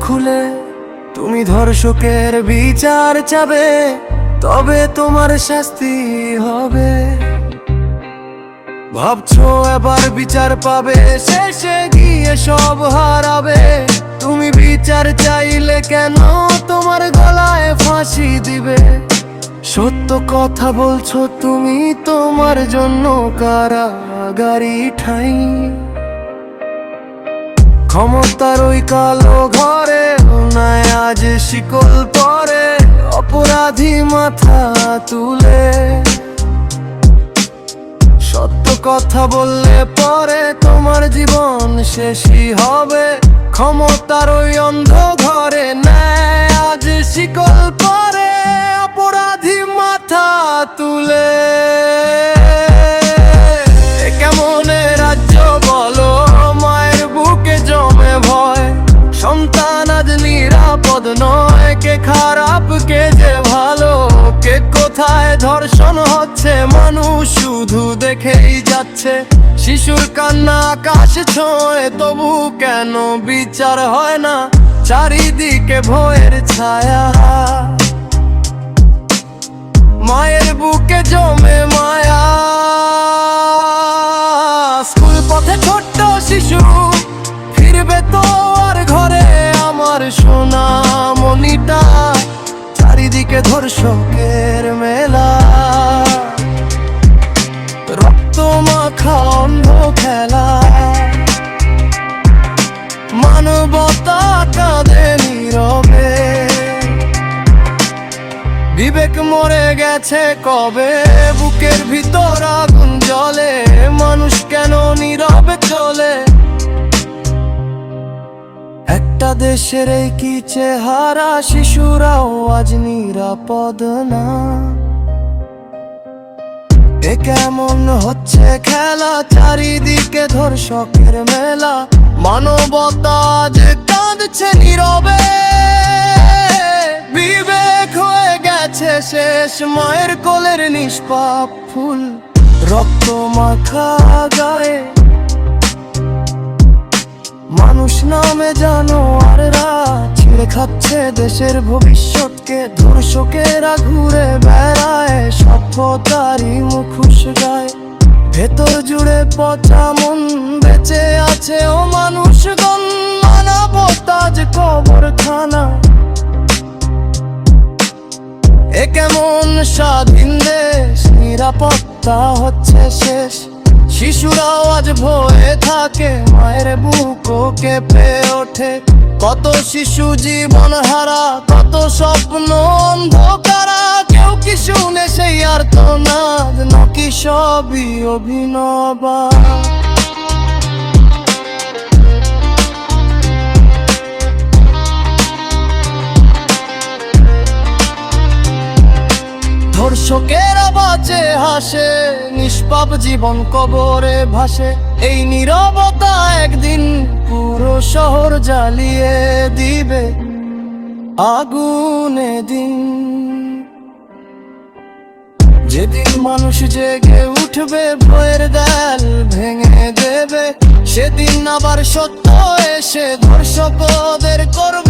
খুলে তুমি ধর্ষকের বিচার চাবে, তবে তোমার শাস্তি হবে। ভাবছো এবার বিচার পাবে, শেষে গিয়ে সব হারাবে। তুমি বিচার চাইলে কেন তোমার গলায় ফাঁসি দিবে? সত্য কথা বলছো তুমি, তোমার জন্য কারাগারি ঠাঁই। ক্ষমতার ওই কালো ঘরে নাই আজ শিকল পরে, অপরাধী মাথা তুলে। সত্য কথা বললে পরে তোমার জীবন শেষই হবে। ক্ষমতার ওই অন্ধ ঘরে নাই আজ শিকল পরে, অপরাধী মাথা তুলে। কেমন রাজ্য বলো, মায়ের বুকে জমে ভয়। সন্তান আজ নিরাপদ নয়, কে খারাপ কে যে ভালো, কে কোথায় ধর্ষণ হচ্ছে মানুষ শুধু দেখেই যাচ্ছে। শিশুর কান্না আকাশ ছোঁয়, তবু কেন বিচার হয় না? চারিদিকে ভয়ের ছায়া, মায়ের বুকে জমে মায়া। স্কুল পথে ছোট্ট শিশু ফিরবে তো আর ঘরে, আমার সোনা মনিটা। চারিদিকে ধর্ষকের মেলা, রক্ত মাখা অন্ধ খেলা। মানবতা কাঁদে নীরবে, বিবেক মরে গেছে কবে। বুকের ভিতর আগুন জ্বলে, মানুষ কেন নীরবে চলে? একটা দেশের এই কি চেহারা, শিশুরাও আজ নিরাপদ না। এ কেমন হচ্ছে খেলা, চারিদিকে ধর্ষকের মেলা। মানবতা আজ কাঁদছে নীরবে, বিবেক হয়ে গেছে শেষ। মায়ের কোলের নিষ্পাপ ফুল, রক্ত মাখা গায়ে। মানুষ নামে জানোয়াররা ছিঁড়ে খাচ্ছে দেশের ভবিষ্যৎকে। ধর্ষকেরা ঘুরে বেড়ায়, সভ্যতারই মুখোশ গায়। ভেতর জুড়ে পচা মন বেঁচে আছে ও মানুষগণ। মানবতা যে কবরখানা, এ কেমন স্বাধীন দেশ, নিরাপত্তা হচ্ছে শেষ। শিশুরাও আজ ভয়ে থাকে, মায়ের বুকও কেঁপে ওঠে। কত শিশু জীবন হারা, কত স্বপ্ন অন্ধকারা। কেউ কি শুনে সেই আর্তনাদ, নাকি সবই অভিনবা? ধর্ষকেরা বাঁচে হাসে, নিষ্পাপ জীবন কবরে ভাসে। এই নীরবতা একদিন পুরো শহর জ্বালিয়ে দিবে আগুনে দিন। যেদিন মানুষ জেগে উঠবে, ভয়ের দেয়াল ভেঙে দেবে। সেদিন আবার সত্য এসে ধর্ষকদের করবে